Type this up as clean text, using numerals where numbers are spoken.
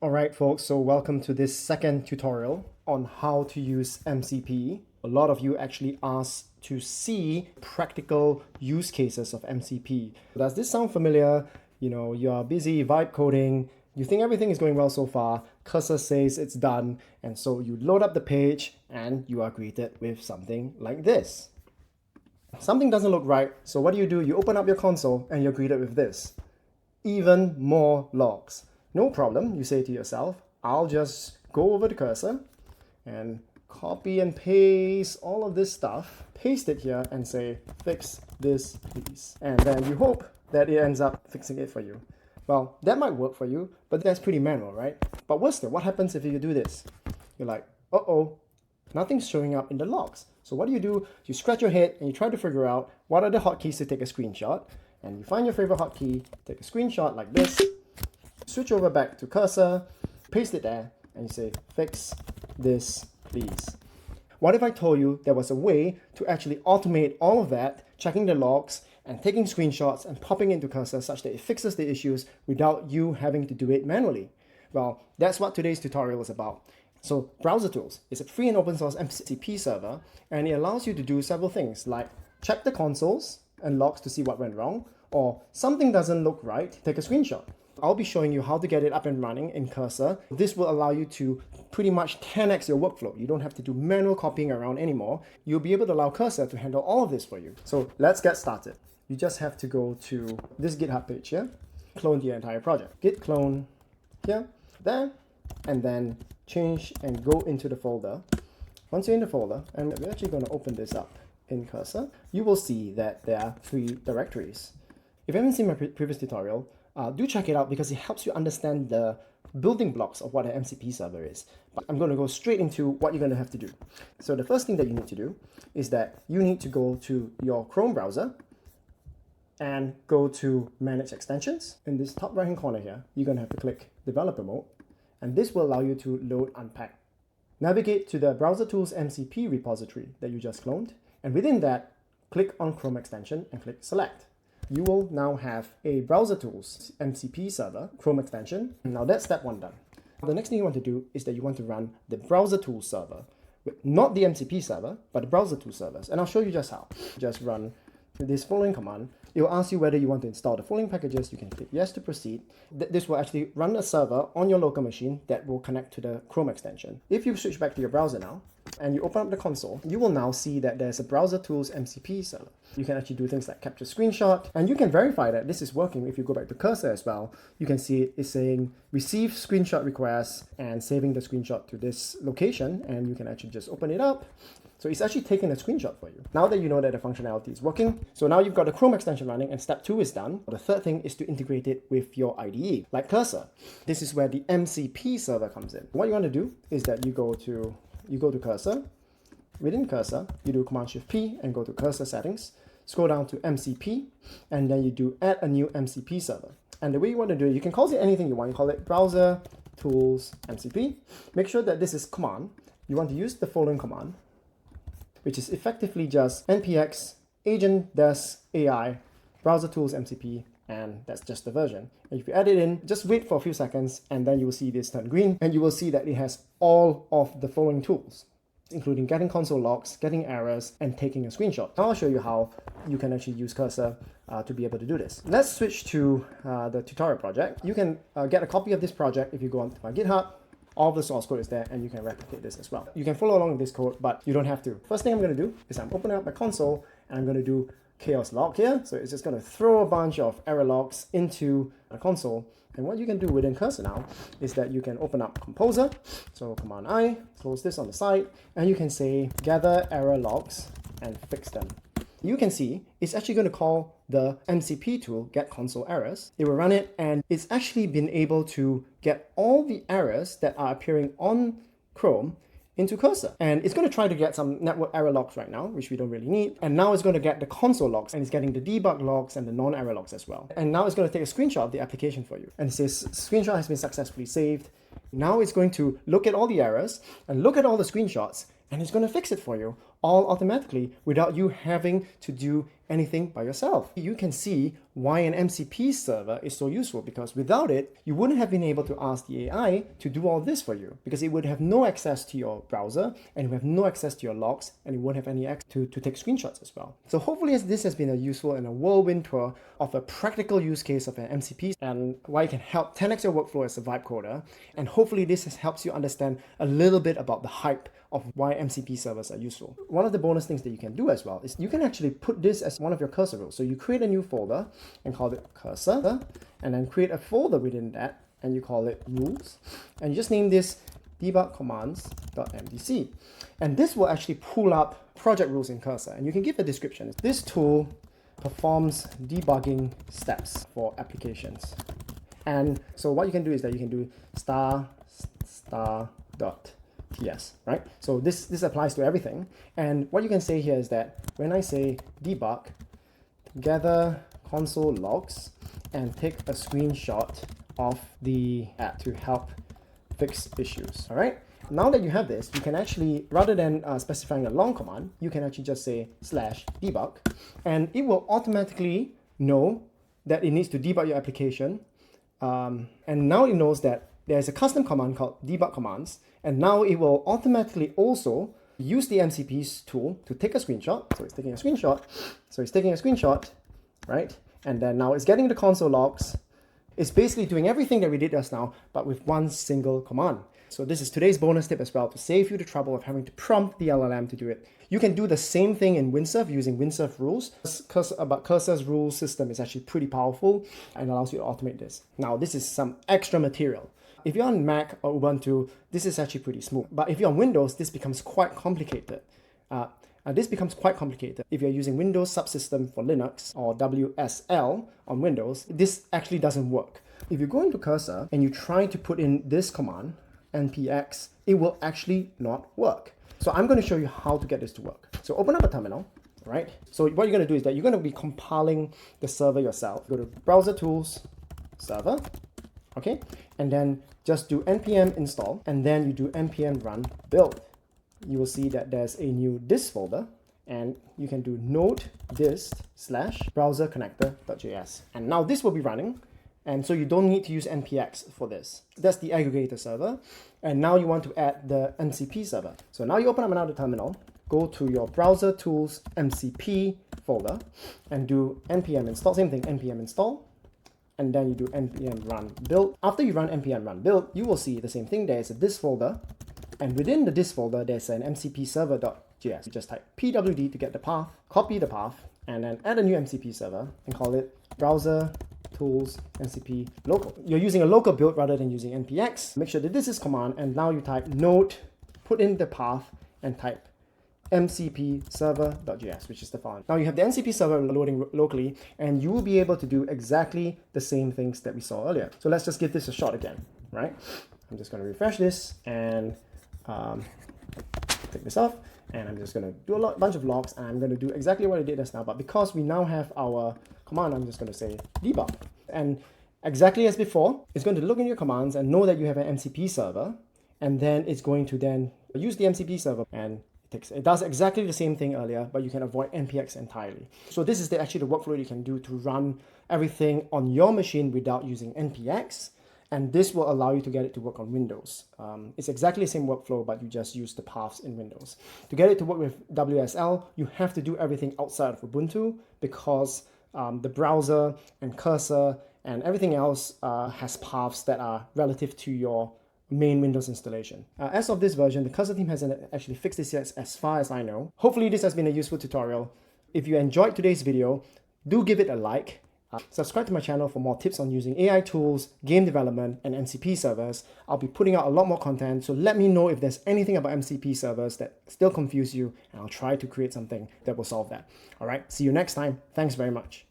Alright folks, so welcome to this second tutorial on how to use MCP. A lot of you actually asked to see practical use cases of MCP. Does this sound familiar? You know, you're busy vibe coding, you think everything is going well so far, cursor says it's done, and so you load up the page and you are greeted with something like this. Something doesn't look right, so what do? You open up your console and you're greeted with this. Even more logs. No problem, you say to yourself, I'll just go over the cursor and copy and paste all of this stuff, paste it here and say, fix this please. And then you hope that it ends up fixing it for you. Well, that might work for you, but that's pretty manual, right? But worse still, what happens if you do this? You're like, uh-oh, nothing's showing up in the logs. So what do? You scratch your head and you try to figure out what are the hotkeys to take a screenshot. And you find your favorite hotkey, take a screenshot like this, switch over back to cursor, paste it there, and you say, fix this please. What if I told you there was a way to actually automate all of that, checking the logs and taking screenshots and popping into cursor such that it fixes the issues without you having to do it manually? Well, that's what today's tutorial is about. So Browser Tools is a free and open source MCP server, and it allows you to do several things like check the consoles and logs to see what went wrong, or something doesn't look right, take a screenshot. I'll be showing you how to get it up and running in cursor. This will allow you to pretty much 10x your workflow. You don't have to do manual copying around anymore. You'll be able to allow cursor to handle all of this for you. So let's get started. You just have to go to this GitHub page here, clone the entire project. Git clone here, there, and then change and go into the folder. Once you're in the folder, and we're actually going to open this up in cursor, you will see that there are 3 directories. If you haven't seen my previous tutorial, do check it out because it helps you understand the building blocks of what an MCP server is. But I'm going to go straight into what you're going to have to do. So the first thing that you need to do is that you need to go to your Chrome browser and go to Manage Extensions. In this top right hand corner here, you're going to have to click Developer Mode, and this will allow you to load Unpack. Navigate to the Browser Tools MCP repository that you just cloned, and within that, click on Chrome extension and click Select. You will now have a Browser Tools MCP server, Chrome extension. Now that's step 1 done. The next thing you want to do is that you want to run the Browser Tools server, not the MCP server, but the Browser Tools servers. And I'll show you just how. Just run this following command. It will ask you whether you want to install the following packages. You can click yes to proceed. This will actually run a server on your local machine that will connect to the Chrome extension. If you switch back to your browser now, and you open up the console, you will now see that there's a Browser Tools MCP server. You can actually do things like capture screenshot, and you can verify that this is working. If you go back to cursor as well, you can see it's saying receive screenshot request and saving the screenshot to this location, and you can actually just open it up. So it's actually taking a screenshot for you. Now that you know that the functionality is working, so now you've got the Chrome extension running and step 2 is done. The third thing is to integrate it with your IDE, like cursor. This is where the MCP server comes in. What you want to do is that you go to cursor. Within cursor, you do Command-Shift-P and go to cursor settings, scroll down to MCP, and then you do add a new MCP server. And the way you want to do it, you can call it anything you want. You call it Browser Tools MCP. Make sure that this is command. You want to use the following command, which is effectively just npx agent-ai Browser Tools MCP, and that's just the version. And if you add it in, just wait for a few seconds, and then you will see this turn green, and you will see that it has all of the following tools, including getting console logs, getting errors, and taking a screenshot. Now I'll show you how you can actually use cursor to be able to do this. Let's switch to the tutorial project. You can get a copy of this project if you go onto my GitHub. All of the source code is there, and you can replicate this as well. You can follow along with this code, but you don't have to. First thing I'm going to do is I'm opening up my console, and I'm going to do chaos log here. So it's just going to throw a bunch of error logs into the console. And what you can do within cursor now is that you can open up Composer. So Command I, close this on the side, and you can say gather error logs and fix them. You can see it's actually going to call the MCP tool get console errors. It will run it, and it's actually been able to get all the errors that are appearing on Chrome into cursor. And it's going to try to get some network error logs right now, which we don't really need. And now it's going to get the console logs, and it's getting the debug logs and the non-error logs as well. And now it's going to take a screenshot of the application for you. And it says screenshot has been successfully saved. Now it's going to look at all the errors and look at all the screenshots, and it's going to fix it for you all automatically without you having to do anything by yourself. You can see why an MCP server is so useful, because without it, you wouldn't have been able to ask the AI to do all this for you, because it would have no access to your browser and you have no access to your logs, and it won't have any access to take screenshots as well. So hopefully this has been a useful and a whirlwind tour of a practical use case of an MCP and why it can help 10x your workflow as a vibe coder. And hopefully this helps you understand a little bit about the hype of why MCP servers are useful. One of the bonus things that you can do as well is you can actually put this as one of your cursor rules. So you create a new folder and call it cursor, and then create a folder within that and you call it rules, and you just name this debug commands.mdc. And this will actually pull up project rules in Cursor, and you can give a description. This tool performs debugging steps for applications. And so what you can do is that you can do **.ts, right? So this applies to everything. And what you can say here is that when I say debug, gather console logs and take a screenshot of the app to help fix issues. All right. Now that you have this, you can actually, rather than specifying a long command, you can actually just say /debug, and it will automatically know that it needs to debug your application. And now it knows that there's a custom command called debug commands, and now it will automatically also use the MCP's tool to take a screenshot. So it's taking a screenshot. Right? And then now it's getting the console logs. It's basically doing everything that we did just now, but with one single command. So this is today's bonus tip as well, to save you the trouble of having to prompt the LLM to do it. You can do the same thing in Windsurf using Windsurf rules. But Cursor's rule system is actually pretty powerful and allows you to automate this. Now, this is some extra material. If you're on Mac or Ubuntu, this is actually pretty smooth. But if you're on Windows, this becomes quite complicated. If you're using Windows Subsystem for Linux or WSL on Windows, this actually doesn't work. If you go into Cursor and you try to put in this command, npx, it will actually not work. So I'm going to show you how to get this to work. So open up a terminal, right? So what you're going to do is that you're going to be compiling the server yourself. Go to Browser Tools Server, okay? And then just do npm install, and then you do npm run build. You will see that there's a new dist folder, and you can do node dist / browser connector.js. And now this will be running, and so you don't need to use npx for this. That's the aggregator server. And now you want to add the MCP server. So now you open up another terminal, go to your Browser Tools MCP folder, and do npm install, same thing, npm install, and then you do npm run build. After you run npm run build, you will see the same thing. There's a dist folder, and within the dist folder, there's an MCP Server.js. You just type pwd to get the path, copy the path, and then add a new MCP server and call it Browser Tools MCP local. You're using a local build rather than using npx. Make sure that this is command, and now you type node, put in the path, and type MCP Server.js, which is the file. Now you have the MCP server loading locally, and you will be able to do exactly the same things that we saw earlier. So let's just give this a shot again, right? I'm just going to refresh this and take this off, and I'm just going to do a bunch of logs, and I'm going to do exactly what I did just now. But because we now have our command, I'm just going to say debug. And exactly as before, it's going to look in your commands and know that you have an MCP server, and then it's going to then use the MCP server, and it does exactly the same thing earlier, but you can avoid npx entirely. So this is actually the workflow you can do to run everything on your machine without using npx. And this will allow you to get it to work on Windows. It's exactly the same workflow, but you just use the paths in Windows. To get it to work with WSL, you have to do everything outside of Ubuntu, because the browser and Cursor and everything else has paths that are relative to your main Windows installation. As of this version, the Cursor team hasn't actually fixed this yet, as far as I know. Hopefully this has been a useful tutorial. If you enjoyed today's video, do give it a like. Subscribe to my channel for more tips on using AI tools, game development, and MCP servers. I'll be putting out a lot more content, so let me know if there's anything about MCP servers that still confuse you, and I'll try to create something that will solve that. All right, see you next time. Thanks very much.